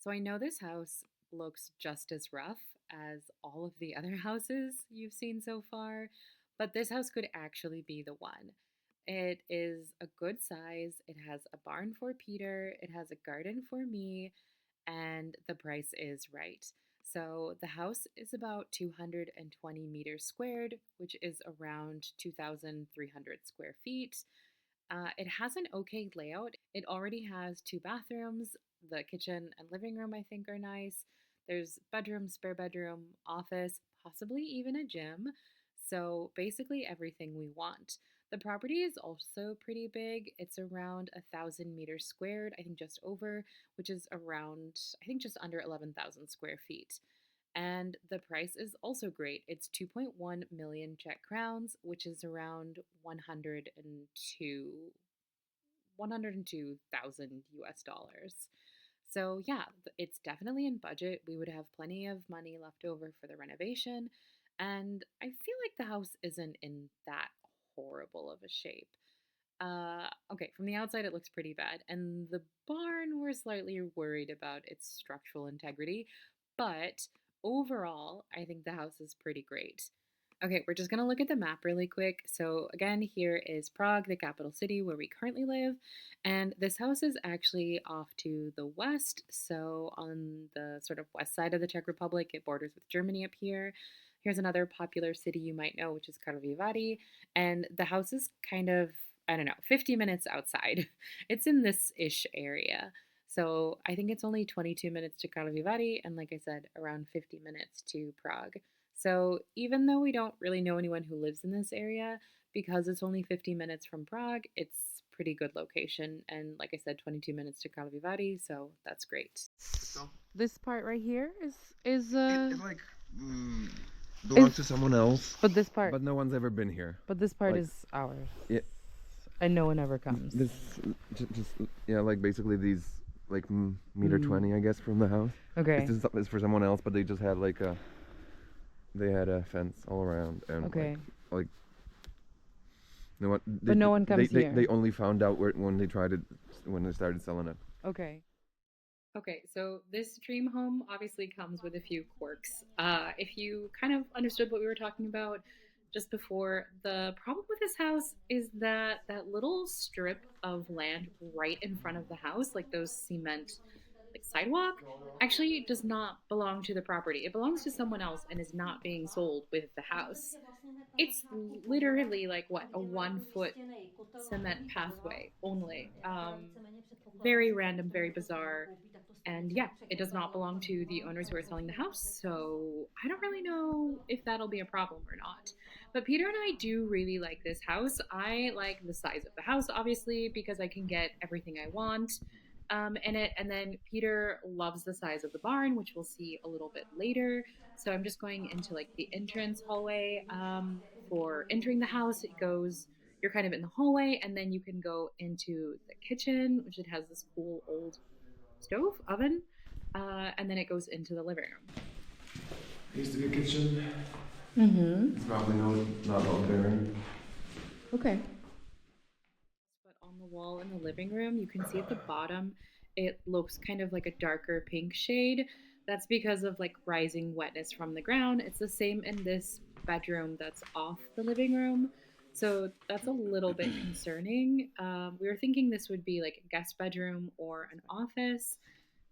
So I know this house looks just as rough as all of the other houses you've seen so far, but this house could actually be the one. It is a good size. It has a barn for Peter, it has a garden for me, and the price is right. So the house is about 220 meters squared, which is around 2,300 square feet. It has an okay layout. It already has two bathrooms. The kitchen and living room, I think, are nice. There's bedroom, spare bedroom, office, possibly even a gym. So basically everything we want. The property is also pretty big. It's around 1,000 meters squared, I think just over, which is around, I think just under 11,000 square feet. And the price is also great. It's 2.1 million Czech crowns, which is around 102,000 US dollars. So, yeah, it's definitely in budget. We would have plenty of money left over for the renovation. And I feel like the house isn't in that horrible of a shape. Okay, from the outside, it looks pretty bad. And the barn, we're slightly worried about its structural integrity. But overall, I think the house is pretty great. Okay, we're just going to look at the map really quick. So, again, here is Prague, the capital city where we currently live. And this house is actually off to the west. So, on the sort of west side of the Czech Republic, it borders with Germany up here. Here's another popular city you might know, which is Karlovy Vary. And the house is kind of, I don't know, 50 minutes outside. It's in this ish area. So, I think it's only 22 minutes to Karlovy Vary, and like I said, around 50 minutes to Prague. So even though we don't really know anyone who lives in this area, because it's only 50 minutes from Prague, it's pretty good location. And like I said, 22 minutes to Karlovy Vary, so that's great. So This part right here is it like belongs to someone else, but this part but no one's ever been here. but this part like- is ours. Yeah. And no one ever comes. This just yeah, like basically these like meter 20, I guess, from the house. Okay. This is for someone else, but they just had like they had a fence all around and Okay. like no one. But no one comes they, here. They only found out when they started selling it. Okay. Okay, so this dream home obviously comes with a few quirks. If you kind of understood what we were talking about just before, the problem with this house is that that little strip of land right in front of the house, like those cement like sidewalk, actually does not belong to the property. It belongs to someone else and is not being sold with the house. It's literally like what, a 1 foot cement pathway only. Very random, very bizarre. And yeah, it does not belong to the owners who are selling the house. So I don't really know if that'll be a problem or not. But Peter and I do really like this house. I like the size of the house, obviously, because I can get everything I want in it. And then Peter loves the size of the barn, which we'll see a little bit later. So I'm just going into like the entrance hallway for entering the house. It goes, you're kind of in the hallway, and then you can go into the kitchen, which it has this cool old stove oven, and then it goes into the living room. Used to be a kitchen. Mm-hmm. It's probably not all there. Okay. But on the wall in the living room, you can see at the bottom, it looks kind of like a darker pink shade. That's because of like rising wetness from the ground. It's the same in this bedroom that's off the living room. So that's a little bit concerning. We were thinking this would be like a guest bedroom or an office.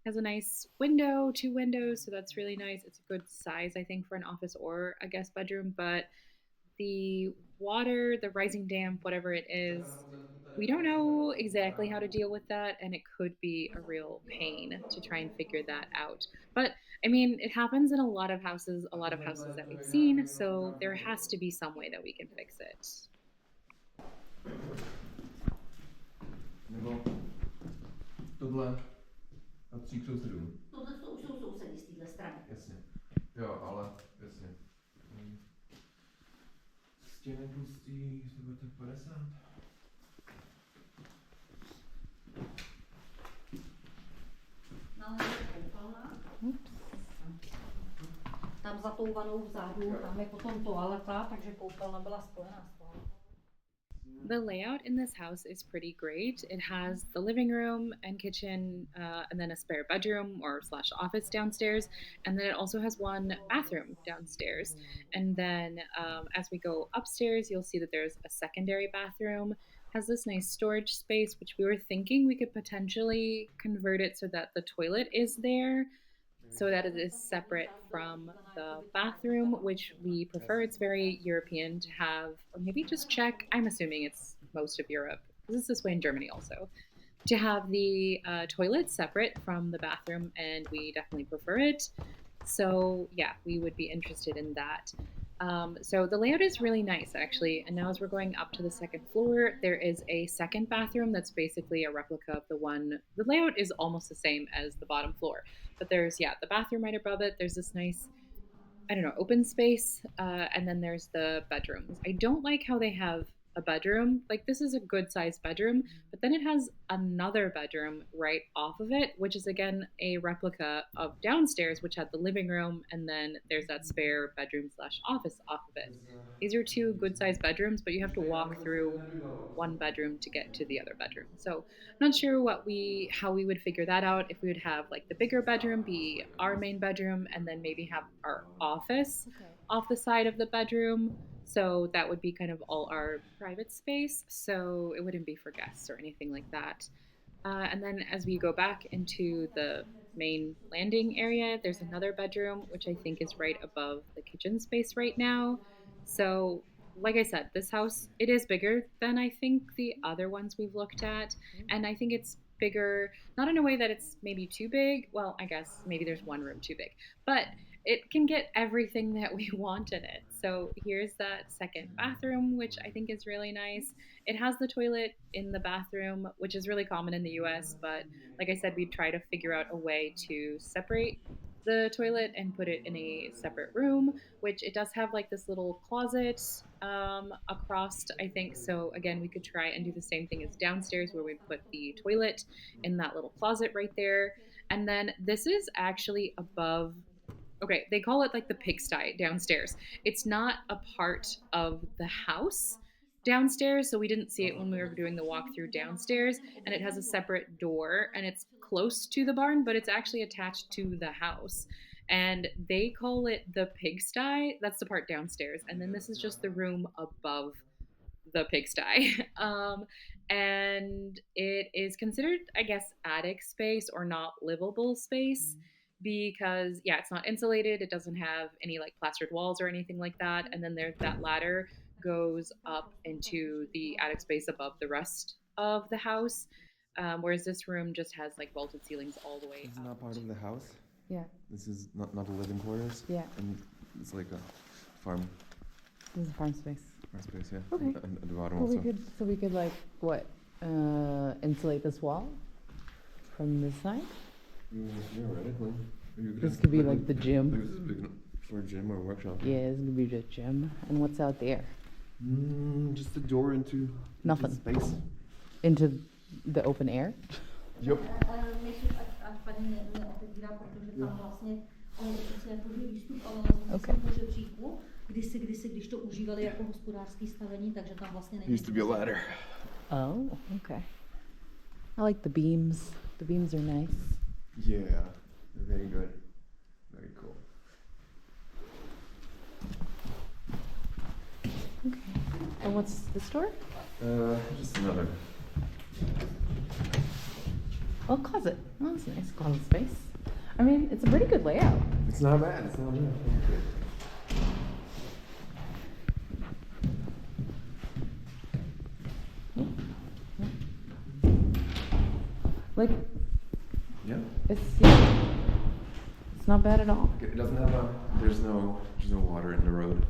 Has a nice window, two windows, so that's really nice. It's a good size, I think, for an office or a guest bedroom. But the water, the rising damp, whatever it is, we don't know exactly how to deal with that, and it could be a real pain to try and figure that out. But I mean, it happens in a lot of houses that we've seen, so there has to be some way that we can fix it. Nebo tohle patří k sousedům. Tohle to už jsou sousedi z téhle strany. Jasně. Jo, ale jasně. Stěny tlustý, jestli bude tak 50. No, koupelna. Tam za tou vanou vzadu, tam je potom toaleta, takže koupelna byla spojená s toaletou. The layout in this house is pretty great. It has the living room and kitchen, and then a spare bedroom or slash office downstairs, and then it also has one bathroom downstairs. And then as we go upstairs, you'll see that there's a secondary bathroom. Has this nice storage space, which we were thinking we could potentially convert it so that the toilet is there, so that it is separate from the bathroom, which we prefer. It's very European to have, or maybe just Czech. I'm assuming it's most of Europe, because it's this way in Germany also, to have the toilet separate from the bathroom, and we definitely prefer it. So, yeah, we would be interested in that. So the layout is really nice, actually. And now, as we're going up to the second floor, there is a second bathroom that's basically a replica of the one. The layout is almost the same as the bottom floor, but there's, yeah, the bathroom right above it. There's this nice, I don't know, open space, and then there's the bedrooms. I don't like how they have a bedroom. Like, this is a good sized bedroom, but then it has another bedroom right off of it, which is again a replica of downstairs, which had the living room, and then there's that spare bedroom slash office off of it. These are two good sized bedrooms, but you have to walk through one bedroom to get to the other bedroom. So I'm not sure how we would figure that out. If we would have like the bigger bedroom be our main bedroom, and then maybe have our office Okay. off the side of the bedroom. So that would be kind of all our private space. So it wouldn't be for guests or anything like that. And then as we go back into the main landing area, there's another bedroom, which I think is right above the kitchen space right now. So, like I said, this house, it is bigger than I think the other ones we've looked at. And I think it's bigger, not in a way that it's maybe too big. Well, I guess maybe there's one room too big, but it can get everything that we want in it. So here's that second bathroom, which I think is really nice. It has the toilet in the bathroom, which is really common in the US, but like I said, we try to figure out a way to separate the toilet and put it in a separate room, which it does have like this little closet across, I think. So again, we could try and do the same thing as downstairs where we put the toilet in that little closet right there. And then this is actually above. Okay, they call it like the pigsty downstairs. It's not a part of the house downstairs, so we didn't see it when we were doing the walkthrough downstairs. And it has a separate door, and it's close to the barn, but it's actually attached to the house. And they call it the pigsty. That's the part downstairs. And then this is just the room above the pigsty. And it is considered, I guess, attic space or not livable space because, yeah, it's not insulated. It doesn't have any like plastered walls or anything like that. And then there's that ladder goes up into the attic space above the rest of the house. Whereas this room just has like vaulted ceilings all the way This is up. not part of the house. Yeah. This is not the living quarters. Yeah. And it's like a farm This is farm space. space, yeah. Okay. And at the bottom Well, also. we could like what? Insulate this wall from this side. Theoretically. This could be like the gym. This is big enough for a gym or workshop. Yeah, this could be the gym. And what's out there? Just a door into Nothing. space. Into the open air. Yep. Nejsou, ať paní neotevírá, protože tam vlastně oni si jako výstup, ale Okay. vlastně po žebříku, když to užívali jako hospodářský stavení, takže tam vlastně není. Used to be a ladder. Oh, okay. I like the beams. The beams are nice. Yeah. They're very good. Very cool. Okay. And what's this door? Just another. Oh, closet. Oh, that's a nice closet space. I mean, it's a pretty good layout. It's not bad. It's not bad. Like, Yeah. it's not bad at all. It doesn't have a. There's no water in the road.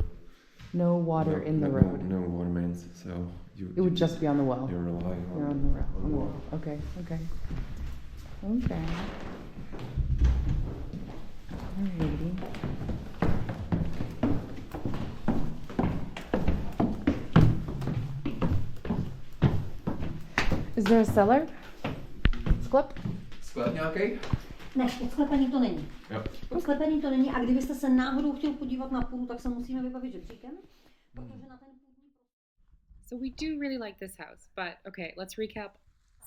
No water in the road. No water mains. So you. It would just be on the well. You're relying on. You're on the well. On the well. Okay. Okay. Okay. Alrighty. Is there a cellar? Sklep? Sklep nějaký? Ne, odsklepený to není. Jo. Odsklepený to není a kdybyste se náhodou chtěl podívat na půdu, tak se musíme vybavit žebříkem, protože na ten půdní. So we do really like this house, but okay, let's recap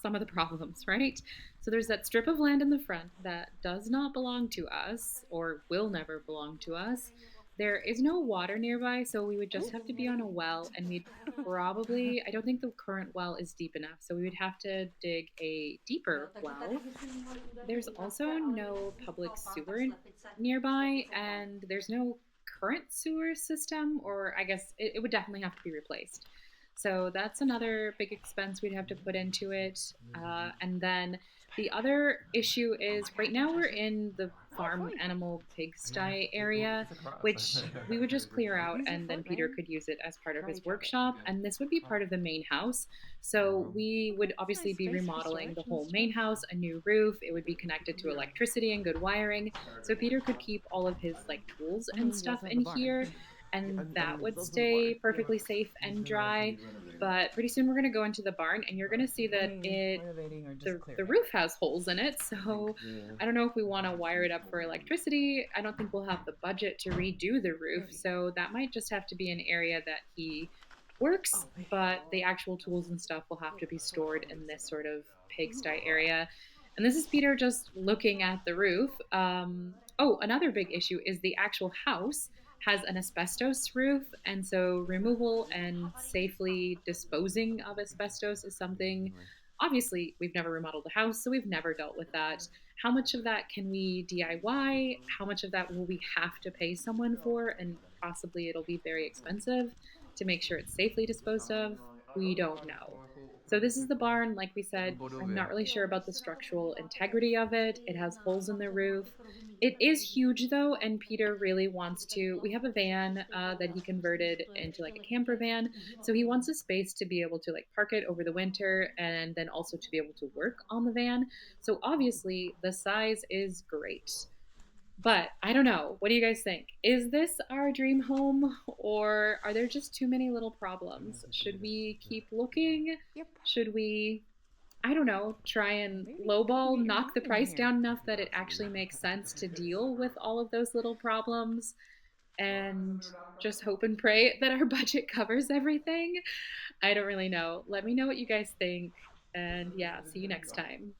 some of the problems, right? So there's that strip of land in the front that does not belong to us or will never belong to us. There is no water nearby, so we would just have to be on a well, and we'd probably, I don't think the current well is deep enough, so we would have to dig a deeper Takže tady well. by si mohli údajně There's vybrat, also ale no musí public toho pánta sewer slepice, nearby, slepice tam. and there's no current sewer system, or I guess it would definitely have to be replaced. So that's another big expense we'd have to put into it. And then the other issue is right now we're in the farm animal pigsty area, which we would just clear out and then Peter could use it as part of his workshop. And this would be part of the main house. So we would obviously be remodeling the whole main house, a new roof. It would be connected to electricity and good wiring. So Peter could keep all of his like tools and stuff in here, and that would stay perfectly safe and dry. But pretty soon we're gonna go into the barn, and you're gonna see that Renovating or just the clearing? roof has holes in it. So I don't know if we want to wire it up for electricity. I don't think we'll have the budget to redo the roof, so that might just have to be an area that he works, but the actual tools and stuff will have to be stored in this sort of pigsty area. And this is Peter just looking at the roof. Oh, another big issue is the actual house has an asbestos roof, and so removal and safely disposing of asbestos is something. Obviously, we've never remodeled the house, so we've never dealt with that. How much of that can we DIY? How much of that will we have to pay someone for? And possibly it'll be very expensive to make sure it's safely disposed of. We don't know. So, this is the barn. Like we said, I'm not really sure about the structural integrity of it. It has holes in the roof. It is huge though, and Peter really wants to. We have a van that he converted into like a camper van, so he wants a space to be able to like park it over the winter and then also to be able to work on the van. So obviously the size is great. But I don't know. What do you guys think? Is this our dream home, or are there just too many little problems? Should we keep looking? Yep. Should we, I don't know, try and Maybe lowball, get your knock the mom in price here. down enough that it actually makes sense to deal with all of those little problems and just hope and pray that our budget covers everything? I don't really know. Let me know what you guys think. And yeah, see you next time.